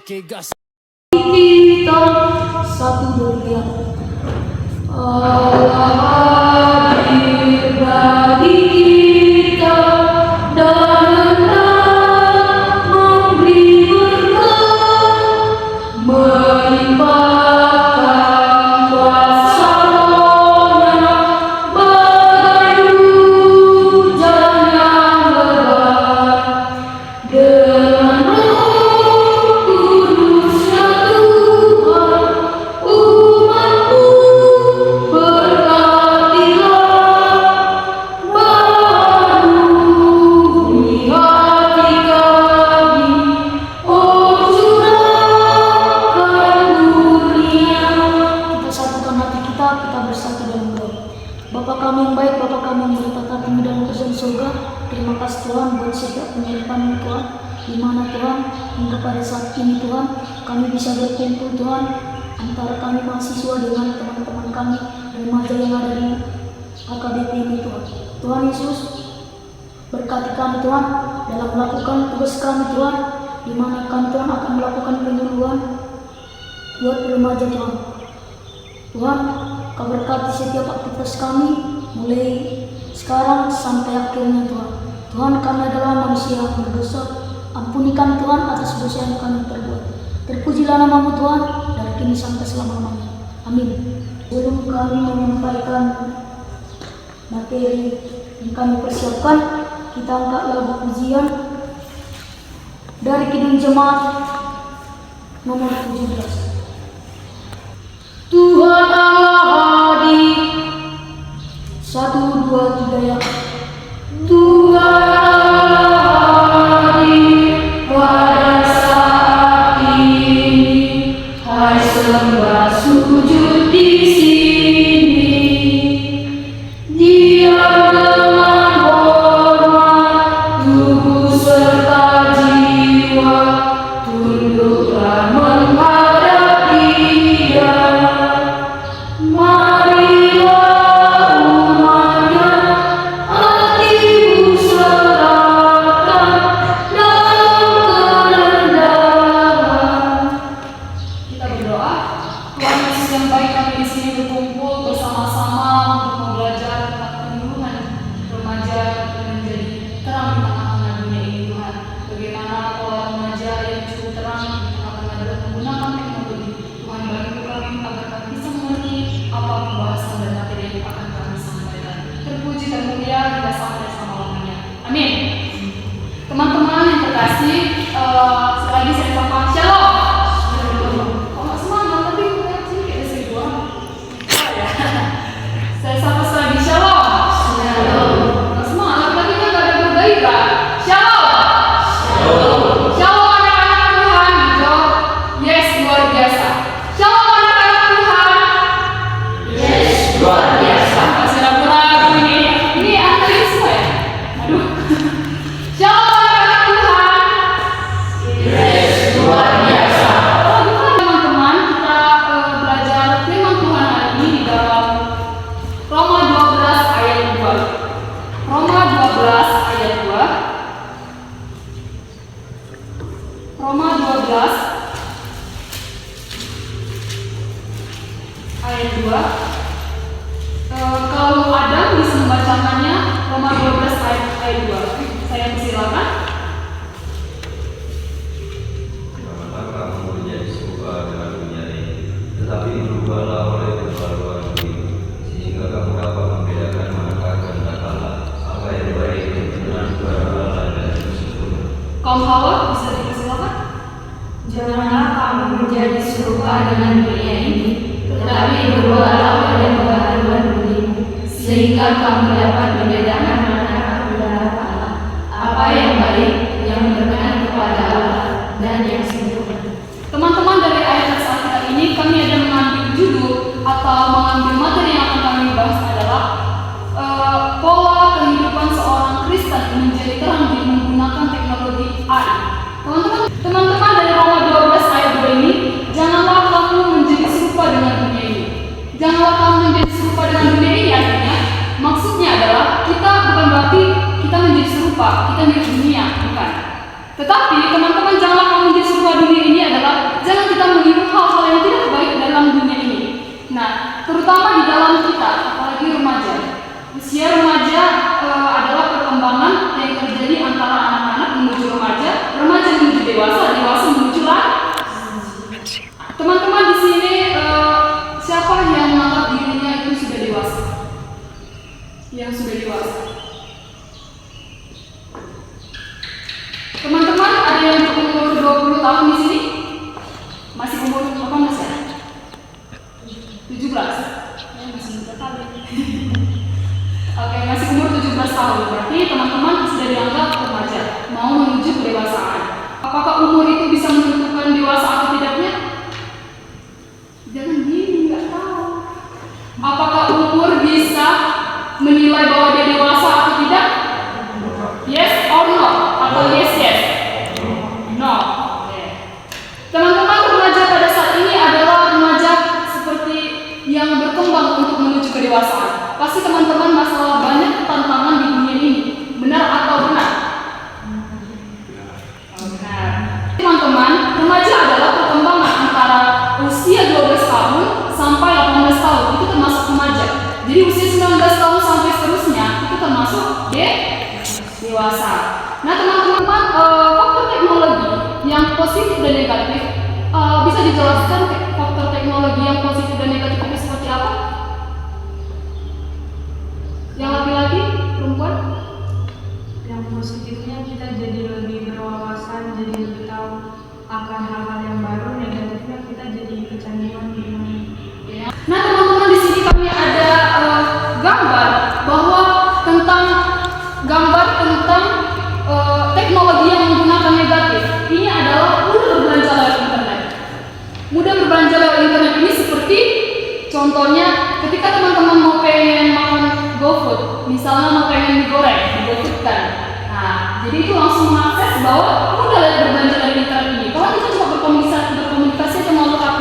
Oke gas. Kita satu dunia. Allah hadir bagi kita dan hendak memberi berkat, melimpahkan kuasa-Nya bagai hujan yang lebat dengan Roh Kudus-Nya Tuhan. Umat-Mu berkatilah, penuhi hati kami, oh curahkan kurnia. Kita satukan hati kita bersatu dalam doa. Bapa kami yang baik, Bapa kami yang bertata tinggi dalam kerajaan surga, terima kasih Tuhan buat setiap penyertaan Tuhan, di mana Tuhan hingga pada saat ini Tuhan kami bisa berkumpul Tuhan antara kami mahasiswa dengan teman-teman kami remaja yang ada di AKBP ini Tuhan. Tuhan Yesus, berkati kami Tuhan dalam melakukan tugas kami Tuhan, di mana kami Tuhan akan melakukan penyuluhan buat remaja Tuhan. Tuhan, Kau berkati setiap aktivitas kami mulai sekarang sampai akhirnya Tuhan. Tuhan, kami adalah manusia yang berdosa. Ampunikan Tuhan atas dosa yang kami perbuat. Terpujilah nama-Mu Tuhan dari kini sampai selama-lamanya. Amin. Sebelum kami menyampaikan materi yang kami persiapkan, kita angkat lagu pujian dari Kidung Jemaat nomor 17. Tuhan Allah hadir. 1, 2, 3 ya. Tuhan Allah hadir pada saat ini. Hai sembah sujud di sini. Dia dengan hormat, tubuh serta jiwa, tunduklah menghadap Dia. Marilah umatnya, hatimu serahkan dalam kerendahan. Kita berdoa. Tuhan Yesus yang baik, kami di sini berkumpul bersama-sama untuk belajar tentang penyuluhan remaja dan menjadi terang di tengah-tengah dunia ini Tuhan. Bagaimana pola remaja yang cukup terang di tengah-tengah dalam menggunakan teknologi. Tuhan, bantu kami agar kami bisa mengerti apa pembahasan dan materi yang akan kami sampaikan. Terpuji dan mulia hingga sampai selama-lamanya. Amin. Teman-teman yang terkasih, sekali lagi saya ucapkan shalom. Oh, nggak semangat, tapi kayak sini kayak ada dua. Oh ya. Saya sapa sekali shalom. Nggak semangat, tapi kan nggak ada bergairah. Shalom. Shalom anak-anak Tuhan. Dijawab, yes, luar biasa. Shalom anak-anak Tuhan. Luar biasa. Masih ragu-ragu ini. Ini anak semua ya? Aduh. Shalom anak-anak Tuhan. Luar biasa. Teman-teman, kita belajar firman Tuhan hari ini di dalam Roma 12 ayat 2. Roma 12 ayat 2. Roma 12 ayat 2. Kalau Adam bisa membacakannya, Roma 12 ayat 2. Saya persilakan. Janganlah kamu menjadi serupa dengan dunia ini, tetapi berubahlah oleh kebaruan diri, sehingga kamu dapat membedakan manakah kehendak Allah, apa yang baik dan benar kepada Allah dan yang sempurna. Kaum Hawa bisa dipersilakan. Janganlah kamu menjadi serupa dengan dunia ini, tetapi berubahlah oleh pembaharuan dirimu, sehingga kamu dapat membedakan manakah kehendak Allah, apa yang baik, yang berkenan kepada Allah, dan yang sempurna. Teman-teman, dari ayat saat kita ini kami ada mengambil judul atau mengambil materi yang akan kami bahas adalah pola kehidupan seorang Kristen menjadi terang di menggunakan teknologi AI. Teman-teman dari Roma 12 ayat 2 ini, janganlah kamu menjadi serupa dengan dunia ini. Janganlah kamu menjadi serupa dengan dunia ini, artinya maksudnya adalah kita bukan berarti kita menjadi serupa, kita menjadi dunia, bukan. Tetapi teman-teman, janganlah kamu menjadi serupa dunia ini adalah meniru hal-hal yang tidak baik dalam dunia ini. Nah, terutama di dalam kita, apalagi remaja. Usia remaja adalah perkembangan yang terjadi antara anak-anak menuju remaja, remaja menuju dewasa, dewasa menuju lanjut. Teman-teman di sini siapa yang menganggap dirinya itu sudah dewasa? Yang sudah dewasa. Teman-teman ada yang berumur 20 tahun di sini? Masih umur 18 ya? 17? Ya, masih muda kali. Oke, masih umur 17 tahun. Berarti teman-teman sudah dianggap remaja, mau menuju kedewasaan. Apakah umur itu bisa menentukan dewasa atau tidaknya? Jangan gini, nggak tahu. Apakah umur bisa menilai bahwa dia dewasa atau tidak? Yes or no? Atau yes? No. Oke. Teman-teman, remaja pada saat ini adalah remaja seperti yang berkembang untuk menuju kedewasaan. Pasti teman-teman masalah banyak tantangan di dunia ini. Benar atau benar? Benar. Teman-teman, remaja adalah perkembangan antara usia 12 tahun sampai 18 tahun. Itu termasuk remaja. Jadi usia 19 tahun sampai seterusnya itu termasuk dewasa. Nah, teman-teman, faktor teknologi yang positif dan negatif bisa dijelaskan faktor teknologi yang positif dan negatif itu seperti apa? Yang laki-laki, perempuan? Yang positifnya kita jadi lebih berwawasan, jadi lebih tahu akan hal-hal yang baru. Negatifnya kita jadi kecanduan di dunia. Ya. Nah, teman-teman, di sini kami ada gambar bahwa tentang teknologi yang menggunakan negatif. Ini adalah mudah berbelanja lewat internet. Mudah berbelanja lewat internet ini seperti contohnya ketika teman-teman mau pengen makan GoFood, misalnya mau pengen digoreng, digofoodkan. Nah, jadi itu langsung mengakses bahwa mudah berbelanja dari internet ini. Kalau kita cuma berkomunikasi atau melalui HP.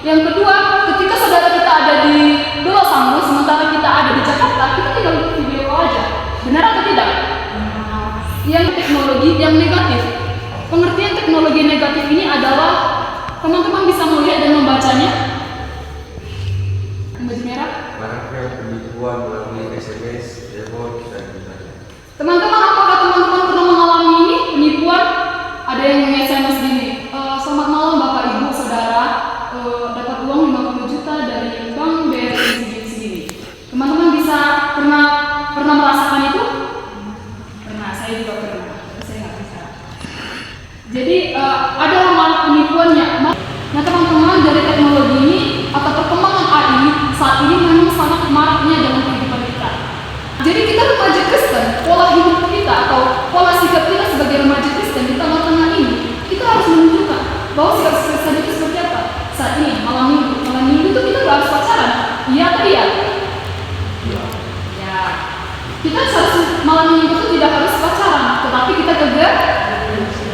Yang kedua, ketika saudara kita ada di Pulau Sanggu, sementara kita ada di Jakarta, kita tinggal video call aja. Benar atau tidak? Yang teknologi yang negatif. Pengertian teknologi negatif ini adalah teman-teman bisa melihat dan membacanya. Baju merah. Maraknya penipuan melalui SMS, telepon, dan lain-lain. Teman-teman, apakah teman-teman pernah mengalami ini penipuan? Ada yang nge-SMS gini, selamat malam Bapak Ibu Saudara, dapat uang 50 juta dari Bank BRI segini. Teman-teman bisa pernah merasakan itu? Pernah, saya juga pernah. Saya nggak bisa. Jadi ada ramalan penipuannya. Nah, teman-teman, dari teknologi ini atau perkembangan AI saat ini memang sangat maraknya dalam kehidupan kita. Jadi kita remaja Kristen, pola hidup kita atau pola sikap kita sebagai remaja Kristen di tengah-tengah ini, kita harus menunjukkan bahwa sikap Kristen itu seperti apa. Saat ini malam minggu itu kita nggak harus pacaran, iya atau iya? Ya. Kita harus malam minggu itu tidak harus pacaran, tetapi kita juga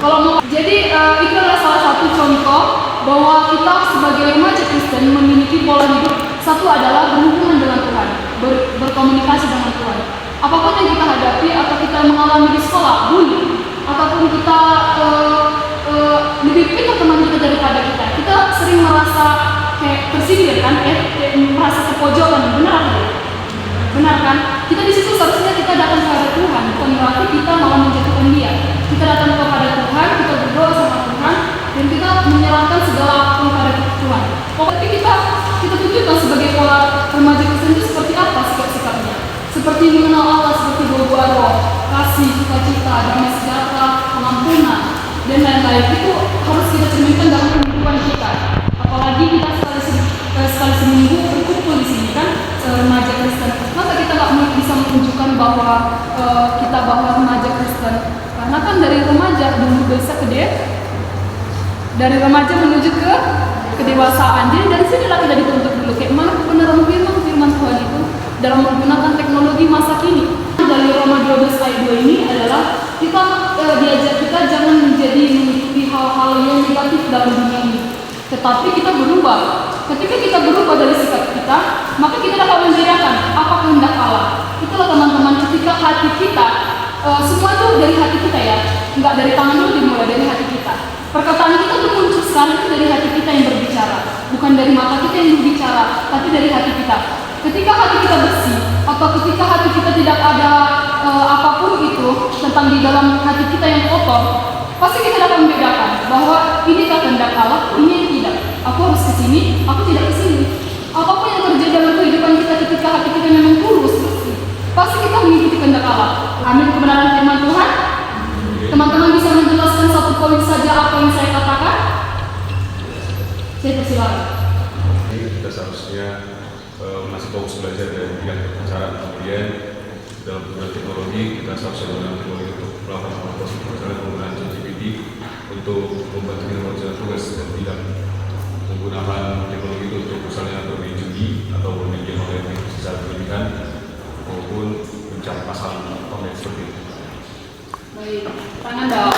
kalau mau. Jadi itu adalah salah satu contoh bahwa kita sebagai remaja Kristen memiliki pola hidup. Satu adalah berhubungan dengan Tuhan, berkomunikasi dengan Tuhan. Apapun yang kita hadapi atau kita mengalami di sekolah, bully, ataupun kita lebih pintar teman kita daripada kita sering merasa kayak tersindir kan, merasa terpojokan. Benar atau benar kan? Kita di situ seharusnya kita datang kepada Tuhan, bukan berarti kita malah menjatuhkan dia. Kita datang kepada Tuhan, kita berdoa sama Tuhan, dan kita menyerahkan segala kepada Tuhan. Pokoknya kita tunjukkan sebagai pola remaja Kristen itu seperti apa sikap-sikapnya. Seperti mengenal Allah, seperti buah-buah roh, kasih, sukacita, damai sejahtera, pengampunan, dan lain-lain. Itu harus kita cerminkan dalam kehidupan kita. Apalagi kita sekali seminggu berkumpul di sini kan, remaja Kristen. Masa kita nggak bisa menunjukkan bahwa kita remaja Kristen? Karena kan dari remaja menuju bisa dari remaja menuju ke kedewasaan. Jadi dari sinilah kita dituntut dulu kayak mana kebenaran firman Tuhan itu dalam menggunakan teknologi masa kini. Dari Roma 12 ayat 2 ini adalah kita diajak kita jangan mengikuti hal-hal yang negatif dalam dunia ini, tetapi kita berubah. Ketika kita berubah dari sikap kita, maka kita dapat membedakan apa kehendak Allah. Itulah teman-teman, ketika hati kita semua itu dari hati kita ya, nggak dari tangan dulu dimulai dari hati kita. Perkataan kita tuh muncul sekali itu dari hati kita yang berbicara, bukan dari mata kita yang berbicara, tapi dari hati kita. Ketika hati kita bersih, atau ketika hati kita tidak ada apapun itu tentang di dalam hati kita yang kotor, pasti kita dapat membedakan bahwa ini kehendak Allah, ini yang tidak. Aku harus ke sini, aku tidak ke sini. Apapun yang terjadi dalam kehidupan kita ketika hati kita memang tulus, bersih, pasti kita mengikuti kehendak Allah. Amin. Kebenaran firman Tuhan. Teman-teman bisa menjelaskan satu poin saja apa yang saya katakan? Saya persilakan. Kita seharusnya masih fokus belajar dari bidang pemasaran, kemudian dalam penggunaan teknologi kita seharusnya menggunakan teknologi untuk melakukan proses pemasaran penggunaan ChatGPT untuk membantu kita melakukan tugas dan bidang menggunakan teknologi itu untuk misalnya bermain judi atau bermain game online secara pendidikan maupun mencari pasal online seperti itu. Baik, tangan dong.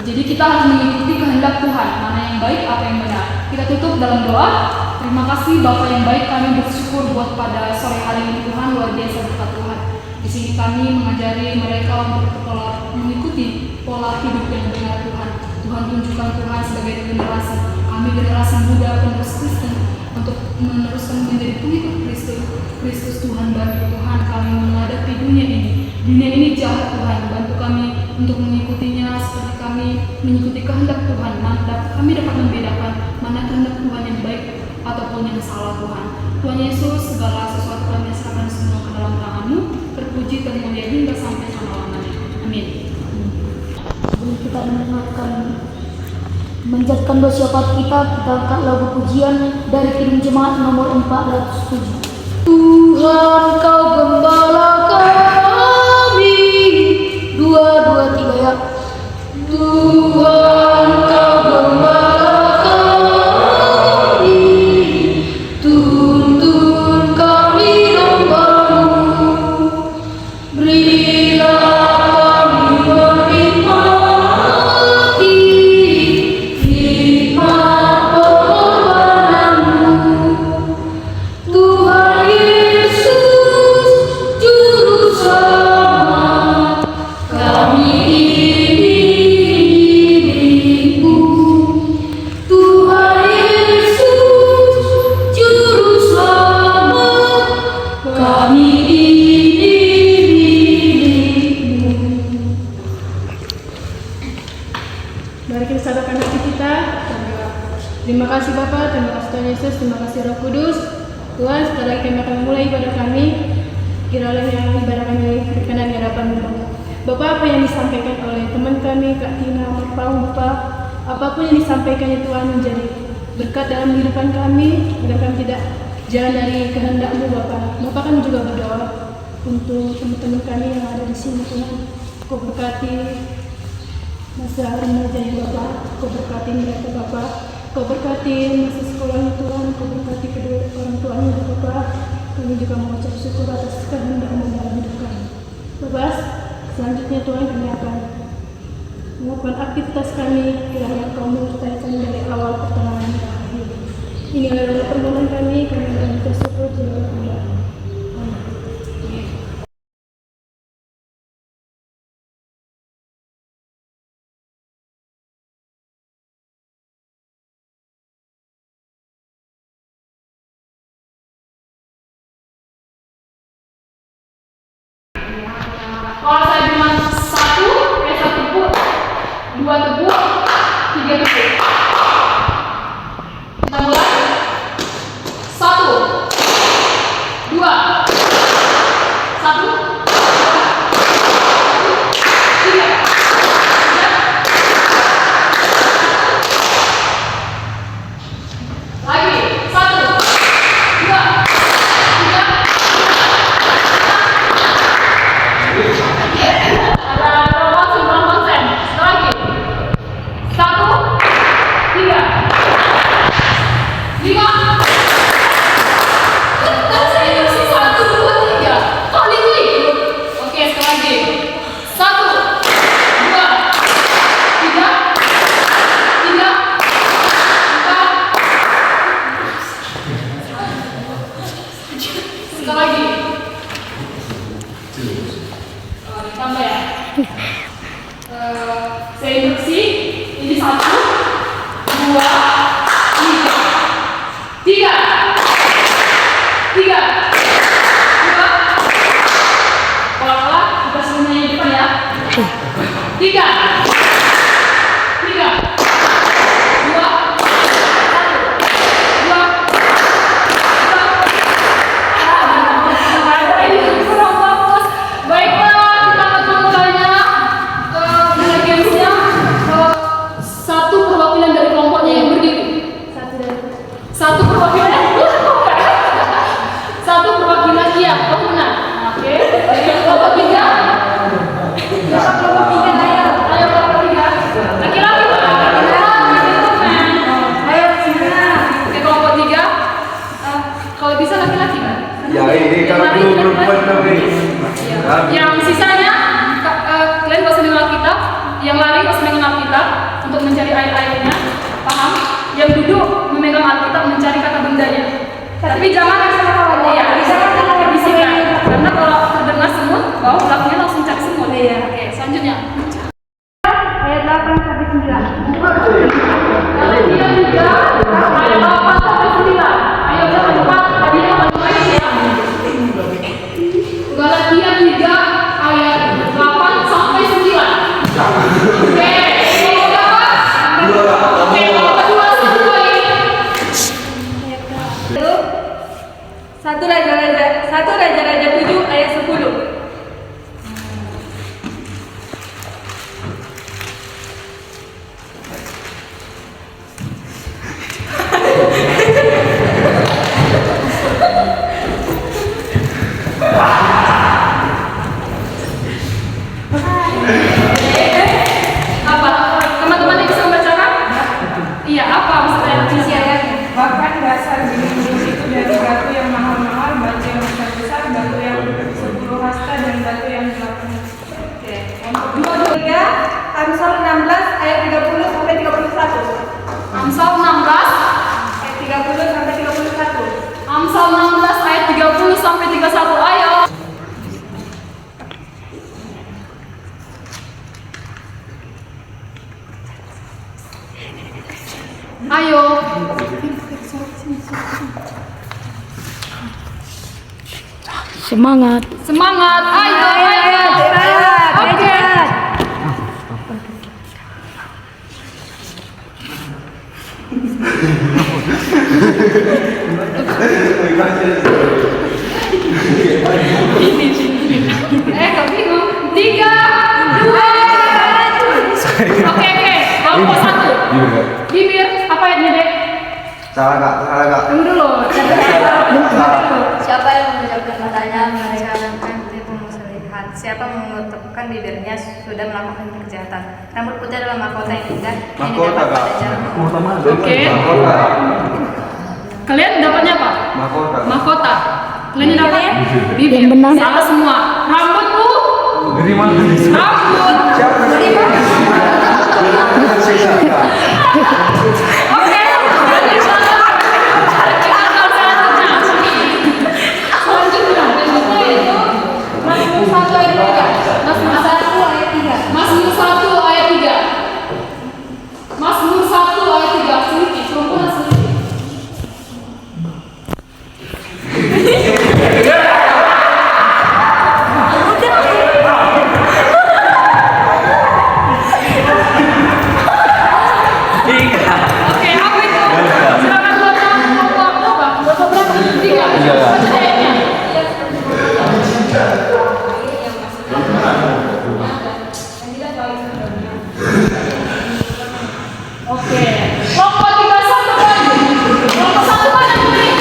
Jadi kita harus mengikuti kehendak Tuhan, mana yang baik, apa yang benar. Kita tutup dalam doa. Terima kasih Bapa yang baik, kami bersyukur buat pada sore hari ini Tuhan, luar biasa berkat Tuhan. Di sini kami mengajari mereka untuk mengikuti pola hidup yang benar Tuhan. Tuhan tunjukkan Tuhan sebagai generasi, kami generasi muda penerus Kristen, untuk meneruskan menjadi pengikut Kristus Tuhan. Bantu Tuhan kami menghadapi dunia ini. Dunia ini jahat Tuhan, bantu kami untuk mengikutinya seperti kami mengikuti kehendak Tuhan. Kami dapat membedakan mana kehendak Tuhan yang baik ataupun yang salah Tuhan. Tuhan Yesus, segala sesuatu kami serahkan semua ke dalam tangan-Mu, terpuji dan mulia hingga sampai selama-lamanya. Amin. Sebelum kita menjadikan doa syafaat kita angkat lagu pujian dari Kidung Jemaat nomor 407. Tuhan kau gembala kami, 2, 2, 3 ya. Tuhan kau gembala kami, tuntun kami domba-Mu, berilah kami menikmati hikmat pengorbanan-Mu. Tuhan Yesus Juru Selamat, kami dirimu. Tuhan Yesus Juru Selamat, kami dirimu. Mari kita sadarkan hati kita. Terima kasih Bapa, terima kasih Tuhan Yesus, terima kasih Roh Kudus. Tuhan, sekali lagi kami akan memulai ibadah kami. Kiralah yang ibadah kami berkenan di hadapan-Mu. Bapak, apa yang disampaikan oleh teman kami, Kak Tina, Pak Umpa, apapun yang disampaikan itu Tuhan menjadi berkat dalam kehidupan kami, agar kami tidak jalan dari kehendak-Mu Bapak. Bapak, kami juga berdoa untuk teman-teman kami yang ada di sini Tuhan. Kau berkati masa remajanya Bapak, Kau berkati mereka Bapak, Kau berkati masa sekolahnya Tuhan, Kau berkati kedua orang tuanya Bapak. Kami juga mengucap syukur atas kehendak-Mu dalam hidup kami. Bapak, selanjutnya Tuhan kami akan melakukan aktivitas kami, kiranya Kau menyertai kami dari awal pertengahan hingga akhir. Inilah adalah permohonan kami mengucap syukur dalam kehendak. Kalau saya bilang 1 tepuk, 2 tepuk, 3 tepuk. Kita mulai. 1, 2, 1, 3. Lagi. 1, 2, 3. Ada promosi kurang konsen. Sekali lagi. 1, 3, 5. Dan saya kasih 1, 2, 3. Kali ini. Oke, sekali lagi. 1, 2, 3, 4. Sekali lagi. Ditambah ya. Tiga. Dua. Kalau kalah, kita semuanya di depan ya. Tiga. Dua. Kurang bagus. Baiklah, kita akan mulainya. Gamesnya satu perwakilan dari kelompoknya yang berdiri. Satu perwakilan. Satu perwakilan iya, kamu benar. Oke. Kelompok tiga. Kelompok tiga, ayo. Ayo kelompok tiga. Laki-laki Pak. Ayo sini. Oke, kelompok tiga. Kalau bisa laki-laki Pak. Ya ini kalau perempuan tapi. Yang sisanya kalian gak usah mengenal kita. Yang lari gak usah mengenal kita untuk mencari air-airnya. Paham? Yang duduk memegang Alkitab mencari kata bendanya. Tapi jangan bisikan. Karena kalau terdengar semut, bau belakangnya langsung cari semut. Oke, selanjutnya. Ayat 8 sampai 9. Galatia 3 ayat 8 sampai 9. Ayo cepat-cepat. Tadinya bagaimana ya? Galatia 3 ayat 8 sampai 9. Oke, kalau berapa? Oke, kalau kedua satu lagi. Satu Raja-Raja 7 ayat 10. Apa? Teman-teman yang bisa membacakan? Iya, apa maksudnya? Bahkan dasar gunung itu dari batu yang mahal-mahal, batu yang besar-besar, batu yang 10 hasta, dan batu yang 8 hasta. Oke. Tiga, Amsal 16 ayat 30 sampai 31. Amsal 16 Ayat 30 sampai 31. Amsal 16 ayat 30 sampai 31. Ayo. Ayo. Semangat. Semangat. Ayo. Oke. Kok bingung? 3, 2. Oke. Kelompok 1. Bibir, apa ayatnya, Dek? Salah kak. Tunggu dulu. Siapa yang mengucapkan matanya mereka melakukan tipu muslihat. Siapa menutupkan bibirnya sudah melakukan kejahatan. Rambut putih adalah mahkota yang indah yang didapat pada jalan. Oke. Kalian dapatnya apa? Mahkota. Kalian dapat? Bibir. Yang benar. Salah semua. Rambut tuh. Rambut. Oke. Mazmur 1 ayat 3. Mazmur 1 ayat 3. Sedikit, perempuan sedikit. Oke, apa itu? Silakan baca kelompok berapa? Kelompok berapa? 3. Baca ayatnya. Oke. Kelompok 31 lagi. Kelompok 1 mana ini?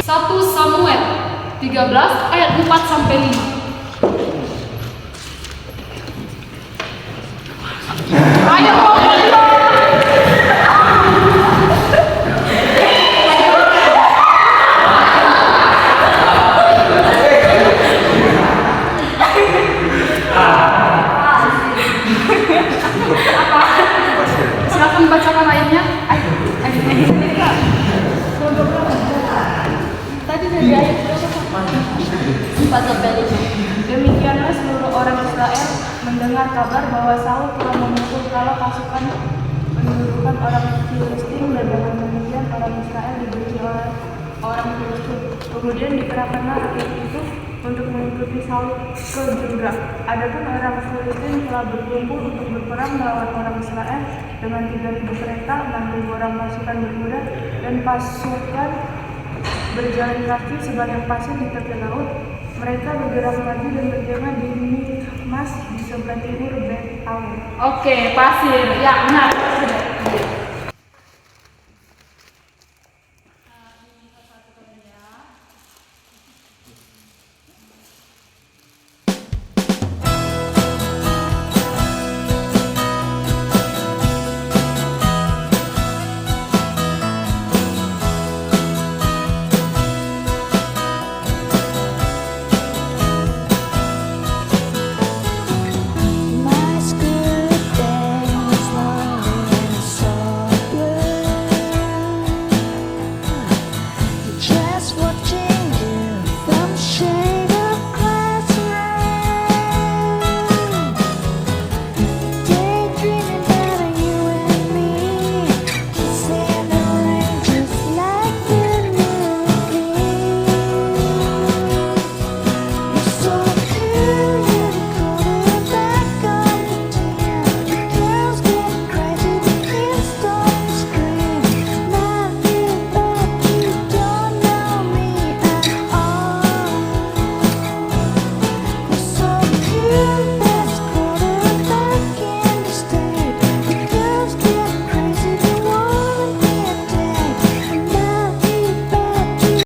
1 Samuel 13 ayat 4 sampai 5. Ayo kelompok 5. Silakan bacakan ayatnya. Tadi dari ayat 4 sampai 5. Demikianlah seluruh orang Israel mendengar kabar bahwa Saul telah memukul kepala pasukan pendudukan orang Filistin, dan dengan demikian orang Israel orang Filistin. Kemudian dikerahkanlah rakyat itu untuk mengikuti Saul ke Gilgal. Adapun orang Filistin telah berkumpul untuk berperang melawan orang Israel dengan 3.000 kereta, 6.000 orang pasukan berkuda, dan pasukan berjalan kaki sebanyak pasir di tepi laut. Mereka bergerak maju dan berjalan di Mikmas di sebelah timur Bet Awen. Oke, pasir. Ya, benar.